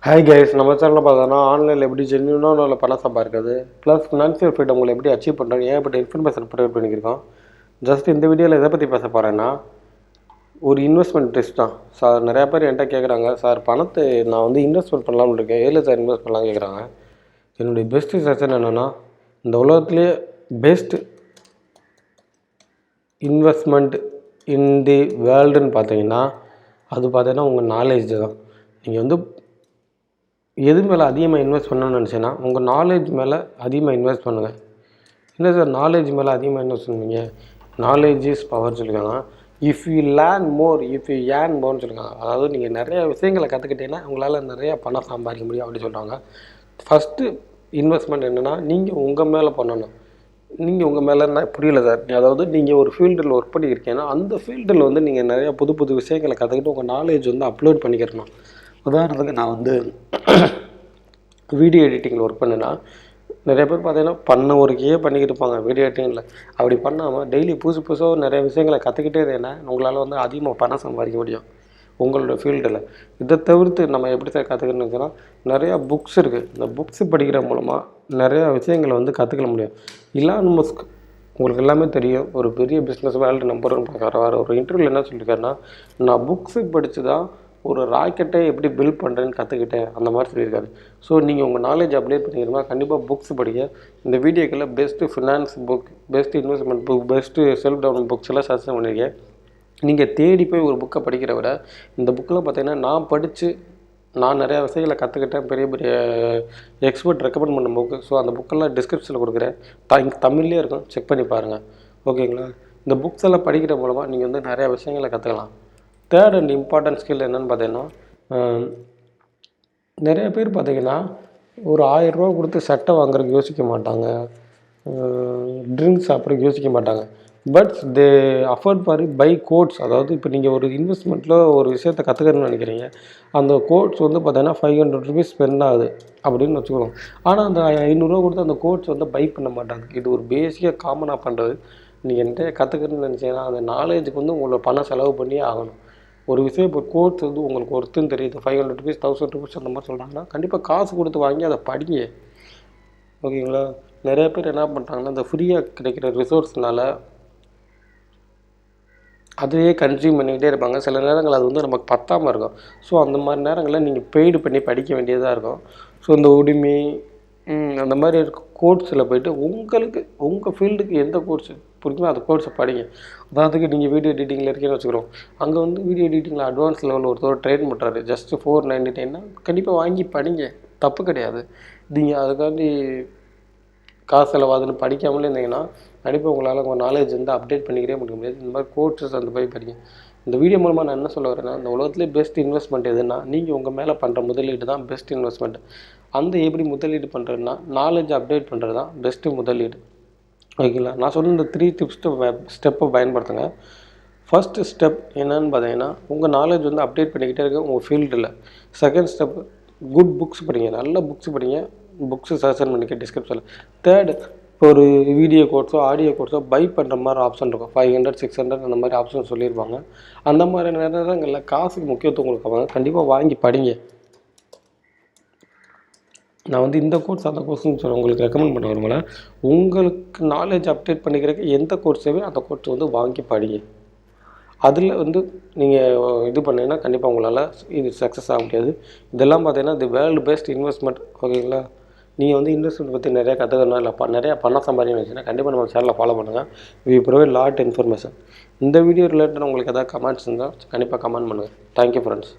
Hi guys, நம்ம சேனலில் பார்த்தோன்னா ஆன்லைனில் எப்படி ஜென்யூனாக பணம் சம்பாதிக்கிறது ப்ளஸ் ஃபினான்ஷியல் ஃப்ரீடம் உங்களை எப்படி அச்சீவ் பண்ணுறது ஏகப்பட்ட இன்ஃபர்மேஷன் ப்ரொவைட் பண்ணியிருக்கோம். ஜஸ்ட் இந்த வீடியோவில் எதை பற்றி பேச போகிறேன்னா ஒரு இன்வெஸ்ட்மெண்ட் டெஸ்ட் தான். சார் நிறையா பேர் என்கிட்ட கேட்குறாங்க, சார் பணத்தை நான் வந்து இன்வெஸ்ட்மெண்ட் பண்ணலாம்னு இருக்கேன், எதில் சார் இன்வெஸ்ட் பண்ணலாம் கேட்குறாங்க. என்னுடைய பெஸ்ட்டு சஜஷன் என்னென்னா, இந்த உலகத்துலேயே பெஸ்ட் இன்வெஸ்ட்மெண்ட் இன் தி வேர்ல்டுன்னு பார்த்தீங்கன்னா அது பார்த்தீங்கன்னா உங்கள் நாலேஜ் தான். நீங்கள் வந்து எது மேலே அதிகமாக இன்வெஸ்ட் பண்ணணும்னு நினச்சேன்னா உங்கள் நாலேஜ் மேலே அதிகமாக இன்வெஸ்ட் பண்ணுங்கள். என்ன சார் நாலேஜ் மேலே அதிகமாக இன்வெஸ்ட் பண்ணுவீங்க? நாலேஜ் இஸ் பவர்னு சொல்லியிருக்காங்க. If you learn more if you earn மோர்னு சொல்லியிருக்காங்க. அதாவது நீங்கள் நிறையா விஷயங்களை கற்றுக்கிட்டீங்கன்னா உங்களால் நிறையா பணம் சம்பாதிக்க முடியும் அப்படின்னு சொல்கிறாங்க. ஃபஸ்ட்டு இன்வெஸ்ட்மெண்ட் என்னென்னா நீங்கள் உங்கள் மேலே பண்ணணும். நீங்கள் உங்கள் மேலே புரியல சார், அதாவது நீங்கள் ஒரு ஃபீல்டில் ஒர்க் பண்ணியிருக்கீங்கன்னா அந்த ஃபீல்டில் வந்து நீங்கள் நிறையா புது புது விஷயங்களை கற்றுக்கிட்டு உங்கள் நாலேஜ் வந்து அப்லோட் பண்ணிக்கிறணும். உதாரணத்துக்கு நான் வந்து வீடியோ எடிட்டிங்கில் ஒர்க் பண்ணேன்னா நிறைய பேர் பார்த்தீங்கன்னா பண்ண ஒர்க்கையே பண்ணிக்கிட்டு இருப்பாங்க வீடியோ எடிட்டிங்கில். அப்படி பண்ணாமல் டெய்லி புதுசாக நிறைய விஷயங்களை கற்றுக்கிட்டே இருந்தேன்னா உங்களால் வந்து அதிகமாக பணம் சம்பாதிக்க முடியும் உங்களோட ஃபீல்டில். இதை தவிர்த்து நம்ம எப்படி சார் கற்றுக்கணும்னா நிறையா புக்ஸ் இருக்குது. இந்த புக்ஸ் படிக்கிற மூலமாக நிறையா விஷயங்களை வந்து கற்றுக்க முடியும். இலான் மஸ்க் உங்களுக்கு எல்லாமே தெரியும், ஒரு பெரிய பிஸ்னஸ் வேர்ல்டு நம்பர் ஒன் பார்க்குறாரு. ஒரு இன்டர்வியூவில் என்ன சொல்லியிருக்காருன்னா, நான் புக்ஸு படித்து தான் ஒரு ராக்கெட்டை எப்படி பில்ட் பண்ணுறேன்னு கற்றுக்கிட்டேன் அந்த மாதிரி சொல்லியிருக்காரு. ஸோ நீங்கள் உங்கள் நாலேஜ் அப்டேட் பண்ணிக்கிறோம்னா கண்டிப்பாக புக்ஸ் படிங்க. இந்த வீடியோக்களில் best finance book, best investment book, best self development books எல்லாம் சஜஷன் பண்ணியிருக்கேன். நீங்கள் தேடி போய் ஒரு புக்கை படிக்கிற விட இந்த புக்கில் பார்த்தீங்கன்னா நான் நிறையா விஷயங்களை கற்றுக்கிட்டேன், பெரிய பெரிய எக்ஸ்பர்ட் ரெக்கமெண்ட் பண்ண புக்கு. ஸோ அந்த புக்கெல்லாம் டிஸ்கிரிப்ஷனில் கொடுக்குறேன், தமிழ்லேயே இருக்கும், செக் பண்ணி பாருங்கள். ஓகேங்களா? இந்த புக்ஸ் எல்லாம் படிக்கிற மூலமாக நீங்கள் வந்து நிறையா விஷயங்களை கற்றுக்கலாம். தேர்ட் அண்ட் இம்பார்ட்டன்ட் ஸ்கில் என்னென்னு பார்த்தீங்கன்னா, நிறைய பேர் பார்த்திங்கன்னா ஒரு 1000 ரூபா கொடுத்து சட்டை வாங்குறதுக்கு யோசிக்க மாட்டாங்க, ட்ரிங்க்ஸ் சாப்பிட்றதுக்கு யோசிக்க மாட்டாங்க. But they afford for buy coats. அதாவது இப்போ நீங்கள் ஒரு இன்வெஸ்ட்மெண்ட்டில் ஒரு விஷயத்தை கற்றுக்கணும்னு நினைக்கிறீங்க, அந்த கோட்ஸ் வந்து பார்த்தீங்கன்னா 500 ருபீஸ் ஸ்பெண்ட் ஆகுது அப்படின்னு வச்சுக்கணும். ஆனால் அந்த 500 ரூபா கொடுத்து அந்த கோட்ஸ் வந்து பை பண்ண மாட்டாங்க. இது ஒரு பேசிக்காக காமனாக பண்ணுறது. நீங்கள் என்கிட்ட கற்றுக்கணும்னு நினச்சிங்கன்னா அந்த நாலேஜுக்கு வந்து உங்களோட பணம் செலவு பண்ணியே ஆகணும். ஒரு விஷயம் இப்போ கோட்ஸ் வந்து உங்களுக்கு ஒருத்துன்னு தெரியுது, 500 ருபீஸ் 1000 ருபீஸ் அந்த மாதிரி சொல்கிறாங்கன்னா கண்டிப்பாக காசு கொடுத்து வாங்கி அதை படிங்க. ஓகேங்களா? நிறைய பேர் என்ன பண்ணுறாங்கன்னா இந்த ஃப்ரீயாக கிடைக்கிற ரிசோர்ஸ்னால அதையே கன்சியூம் பண்ணிக்கிட்டே இருப்பாங்க. சில நேரங்கள் அது வந்து நமக்கு பத்தாமல் இருக்கும். ஸோ அந்த மாதிரி நேரங்களில் நீங்கள் பெய்டு பண்ணி படிக்க வேண்டியதாக இருக்கும். ஸோ இந்த உரிமை அந்த மாதிரி இருக்க கோர்ஸில் போய்ட்டு உங்களுக்கு உங்கள் ஃபீல்டுக்கு எந்த கோர்ஸ் பிடிக்குமோ அந்த கோர்ஸை படிங்க. அதாவதுக்கு நீங்கள் வீடியோ எடிட்டிங்கில் இருக்கீங்கன்னு வச்சுக்கிறோம், அங்கே வந்து வீடியோ எடிட்டிங்கில் அட்வான்ஸ் லெவலில் ஒருத்தர் ட்ரெயின் பண்ணுறாரு, ஜஸ்ட்டு 499 கண்டிப்பாக வாங்கி படிங்க, தப்பு கிடையாது. நீங்கள் அதுக்காண்டி காசு செலவாதுன்னு படிக்காமலே இருந்தீங்கன்னா கண்டிப்பாக உங்களால் உங்கள் நாலேஜ் வந்து அப்டேட் பண்ணிக்கிட்டே முடிய முடியாது. இந்த மாதிரி கோர்ஸஸ் அந்த போய் படிங்க. இந்த வீடியோ மூலமாக நான் என்ன சொல்ல வரேன்னா, இந்த உலகத்துலேயே பெஸ்ட் இன்வெஸ்ட்மெண்ட் எதுன்னா நீங்கள் உங்கள் மேலே பண்ணுற முதலீடு தான் பெஸ்ட் இன்வெஸ்ட்மெண்ட். அந்த எப்படி முதலீடு பண்ணுறதுன்னா நாலேஜ் அப்டேட் பண்ணுறது தான் பெஸ்ட்டு முதலீடு. ஓகேங்களா? நான் சொன்ன இந்த 3 ஸ்டெப்பை பயன்படுத்துங்க. ஃபஸ்ட்டு ஸ்டெப் என்னன்னு பார்த்தீங்கன்னா உங்கள் நாலேஜ் வந்து அப்டேட் பண்ணிக்கிட்டே இருக்க உங்கள் ஃபீல்டில். செகண்ட் ஸ்டெப் குட் புக்ஸ் படிங்க, நல்ல புக்ஸ் படிங்க, புக்ஸு சஜஷன் பண்ணிக்க டிஸ்கிரிப்ஷனில். தேர்டு ஒரு வீடியோ கோர்ஸோ ஆடியோ கோர்ஸோ பை பண்ணுற மாதிரி ஆப்ஷன் இருக்கும், 500 600 அந்த மாதிரி ஆப்ஷன் சொல்லியிருப்பாங்க. அந்த மாதிரி நேரங்களில் காசுக்கு முக்கியத்துவம் கொடுப்பாங்க, கண்டிப்பாக வாங்கி படிங்க. நான் வந்து இந்த கோர்ஸ் அந்த கோர்ஸ்னு சொல்ல உங்களுக்கு ரெக்கமெண்ட் பண்ண வருங்கள, உங்களுக்கு நாலேஜ் அப்டேட் பண்ணிக்கிறதுக்கு எந்த கோர்ஸ் தேவையோ அந்த கோர்ஸ் வந்து வாங்கி படிங்க. அதில் வந்து நீங்கள் இது பண்ணிங்கன்னா கண்டிப்பாக உங்களால் இது சக்ஸஸ் ஆக முடியாது. இதெல்லாம் பார்த்தீங்கன்னா தி வேர்ல்டு பெஸ்ட் இன்வெஸ்ட்மெண்ட். ஓகேங்களா? நீங்கள் வந்து இன்வெஸ்ட்மெண்ட் பற்றி நிறையா கற்றுக்கணும், இல்லை நிறையா பணம் சம்பாதிக்கணும்னு வச்சுன்னா கண்டிப்பாக நம்ம சேனலை ஃபாலோ பண்ணுங்கள். We provide lot information. இந்த வீடியோ ரிலேட்டட் உங்களுக்கு எதாவது கமெண்ட்ஸ் இருந்தால் கண்டிப்பாக கமெண்ட் பண்ணுங்கள். Thank you friends.